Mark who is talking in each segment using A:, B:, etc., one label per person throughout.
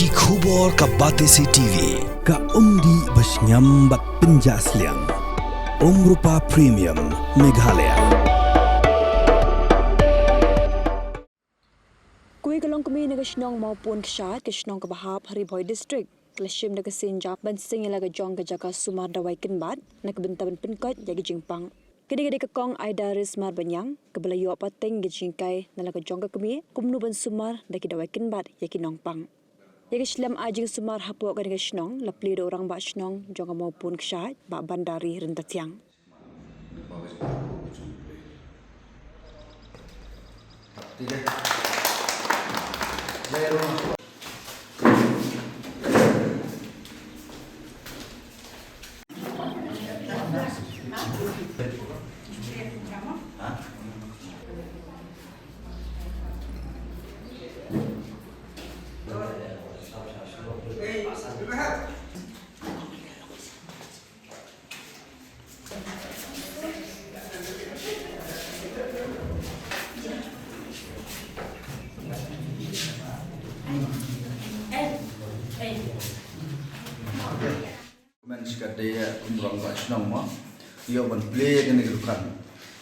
A: Ki khubor ka Batesi TV
B: ka umdi basnyambat penjaslian Rupa Premium Meghalaya.
C: Kui kalong kami nagasnong maupun kesyat kasnong kabahap Hariboy District. Kelashim nagasinjap bansing ilaga jong kajaka sumar dawai kenbat nakabentaban penkot yagi jingpang. Kedi-kedi kekong Aida Rismar Banyang kebelayu apateng gijingkai nalaga jong kami kumnu ban sumar daki dawai kenbat yagi nongpang. Yagi Islam ajing sumar hapuk kadi kasnong lapli do orang bak snong jong maupun kesyat bak bandari rentatiang.
D: Dia umrang kat senang mah, dia ban play kena kedukan.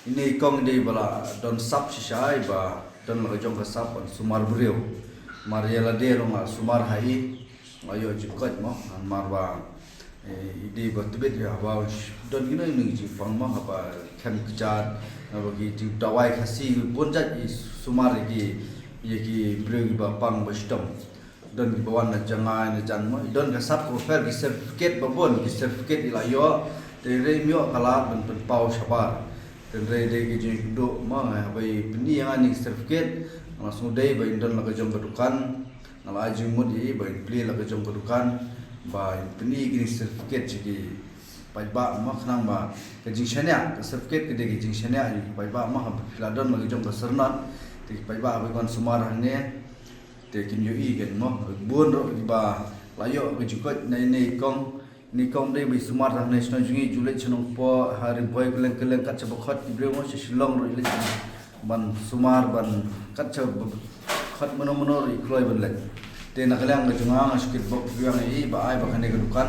D: Ini kong dia bala don sap sisai ba don lagajong kasap ban sumar beriu. Maria la dia rong sumar hai, ayo jikat mah marba. Ini batubet ya ba don gina ini jipang mah apa kem kecat, bagi jip dawai kasih bonjat sumar iki beriu ba pang bastom. Dan di bawah na jangan na jan mo don kasap ko fer ki certificate babon ki certificate ilayo de mio kala ben pau sabar dan de ki jindo ma bai peni yang ani certificate langsung dei bai don la jong kedukan nala ajing mo di bai play la jong kedukan bai peni ki certificate ji bai ba ma khnang ba ke jing shania certificate ke de ki jing shania bai ba ma la don la jong ka sernan ti bai ba bai kon sumar ne tekin yo igen mo bun ro ba layo ke jukot nei kong ni kong dei bi sumar rang national jungi julet chnong po hari boy keleng kat chabokhat ibre mo silong ro ile ban sumar ban kat chab khat mono ro ikloi ban lek te na kalang ke junga skit bok yang ei ba ai ba khane ke dukan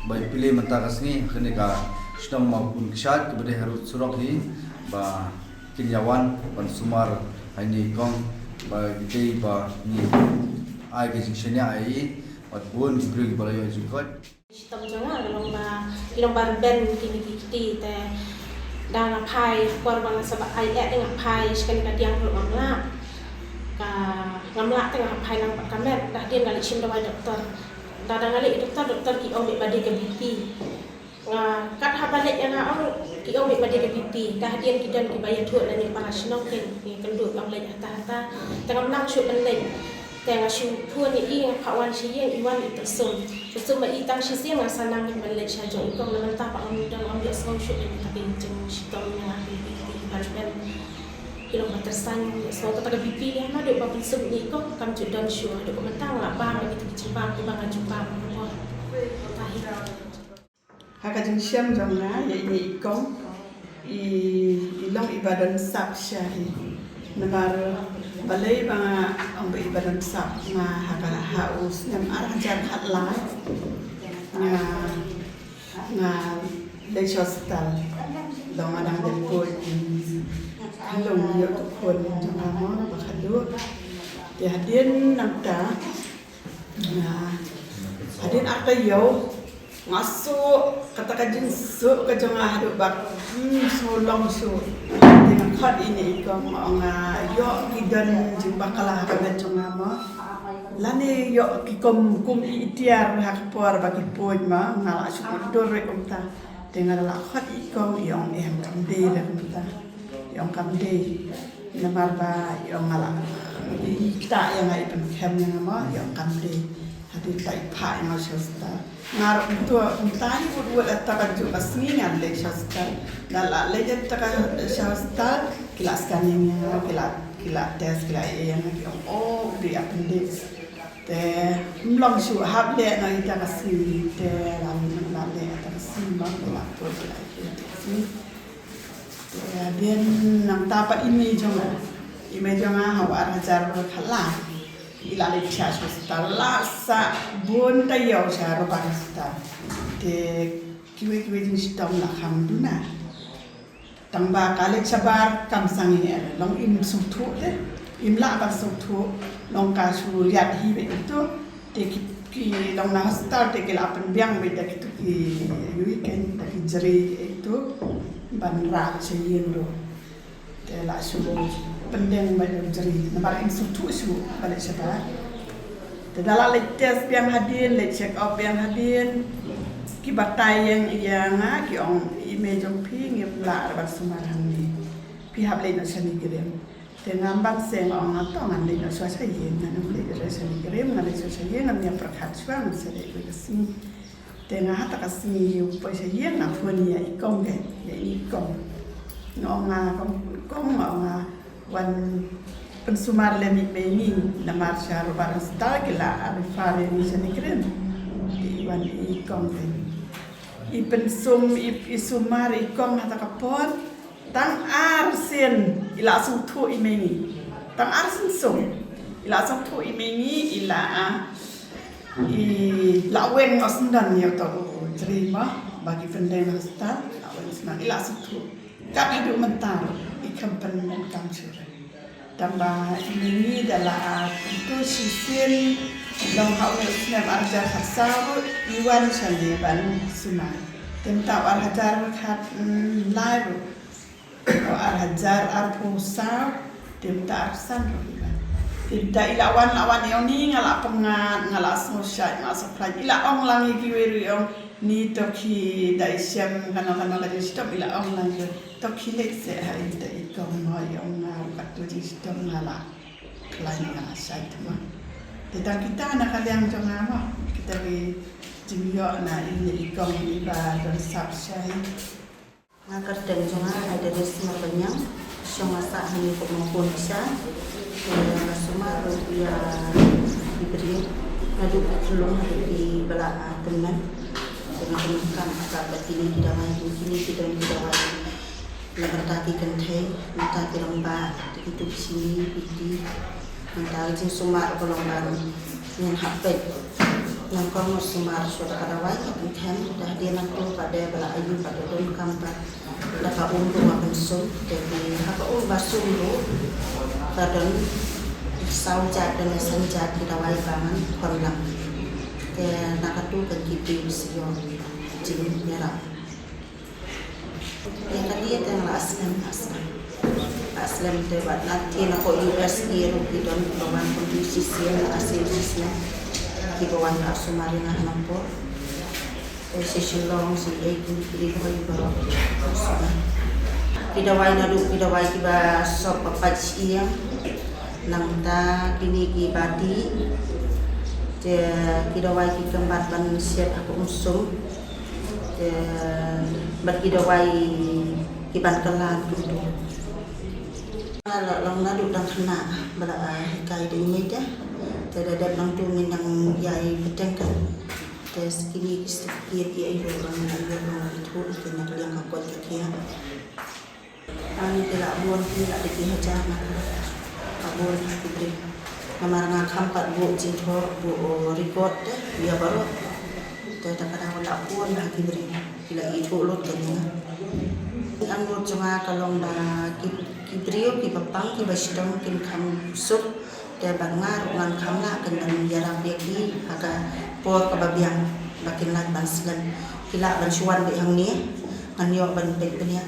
D: bai pile menta kasni khane ka shnong maupun kshat ke bade harut surok hi ba kinyawan ban sumar haini kong ba dei ba ni ai ke jingshania ai wat bun gibri balayo jikot
E: sistem jangan long ba ben kini te dang apai korban sebab ai dengan apai sekali kadiang lu ngamla tengah apai nang kamer dah dia ngali sim dawai doktor dah ngali doktor ki om badi ke BP kat habalik yang ki om badi ke BP dah dia kidan ki bayar tu dan ni para sinong ken ni kendut ang lej hata tengah nak shoot lej tengah shoot puan ni kawan siang iwan itu sum i tang siang sanang ni lej saja ikong laman tapak amudang ambil shoot ni tapi jeng sitom yang BP dan kilometer sang so kata BP ni ada babin sum ni kok kam judan shoot ada komentar lah bang begitu Jepang di bang Jepang
F: Haka jeng siam jong na ye ikong ilong ibadan sap syahi namar balai banga ang ibadan sap nga haka haus nam arah jar hatlai nga leisostal dong adang del poi halong yo tukon jong amo bakadu ya hadin nangta hadin akayo masuk katakan jinsuk ke jengah hidup bak solong su dengan khad ini ko yo kidan jumpa kalah kana jengah ma lani yo kikom kum itiar hak por bagi poin ma ngala su dor re umta dengan la khad ikong yong kamde re umta yong kamde namar ba yong ngala kita yang ai pen kem yang ma yong kamde hati tai pai ma shosta ngar untuk tani buat atakan juga sengingan lek shosta nala lek atakan shosta kelas kaningnya kelas tes kelas yang oh di appendix te mlong su hab le na ita kasi te ram na le ata kasi ma la to la Bian nang tapat imi jonga hawa rajar khala ila le cha sta la sa bon ta yo cha ro ba sta te kiwe jin stom la kham du na tang ba ka le chabar kam sang ni long im sum thu le im la ba sum thu long ka su riat hi be tu te ki long na sta te ke la pen biang be ta ki tu ki weekend ta ki jeri itu ban ra che yin ro te la su pendeng ba jeri na bar im sum thu su ba le chabar te dala le test biang hadin le check up biang hadin ki batai yang ki ong image ong pi ngip la ba sumarang ni pi hab le na sani grem te ngambang seng ong ato ngan le na so sa yen na le re sani grem ngan le so sa yen ngam ya prakhat swang se le ko sing te nga hata ka sing yu pa sa yen na phoni ya ikong ge ya ikong no nga kong nga wan pensumar le mi me ni na marcha ro ba sta ke la ari fare ni sani grem di wan ikong ge ipensum isumar ikong hata kapon tang ar sen ila sum thu imeni tang ar sen sum ila sum thu imeni ila la wen osndan ya to terima bagi pendeng hasta awen sna ila sum thu kat hadu mentar ikam pen kam chure tamba imeni dala tu sisen long hau snap arja khasau iwan chane ban sumai tentang arhajar khat live arhajar arpusa tentang arsan tidak ilawan awan yang ni ngala pengat ngala sosial ngala supply ila ong langi kiwiri ong ni toki dai siam kana lagi stop ila ong langi toki lek se hari dai ikong no yang ngal kat tu stop ngala klien ngala site ma tentang kita anak kalian jangan apa kita di jingyo na ini ikong iba dan sabsyai
G: ngakar dan jangan ada resma banyak semua sah ini maupun bisa semua rupiah diberi ngadu belum di belah teman dengan temukan sahabat ini tidak main ini tidak didawai lebertaki kentai mentaki lembah itu di sini di mentari jin sumar kolombar yang hapet yang kono sumar sudah karawai kan dah dia nanti pada bala ayu pada don kampat dapat untung akan sum jadi apa basum tu kadang saujat dan senjat dirawai bangan kolam ke nakatu kan kita bisio jin merah yang tadi yang aslam debat nanti nak US iru bidon bawan kondisi siang asil sisnya di bawah asumari na nampor sesi long si itu di bawah kidawai nadu kidawai kiba sop papat siang nangta kini kibati je kidawai kikembat ban siap aku usum je berkidawai kiban kelan dulu long nadu dan kena bala kai di meja terhadap long tu minang yai petengkan tes kini sedikit ia orang itu kena kalian kakot kian kami tidak buat tidak dihajar kabur diberi kamar ngakam kat bu cinta bu record dia baru tidak ada wala pun lagi beri bila itu lot kena anggap cuma kalau dah kibrio kibapang kibasdom kin kam sup dia bangar ngan kamla kendan jarang beki aga por kababiang bakin lat banslan kila bansuan be hang ni ngan yo ban be beniak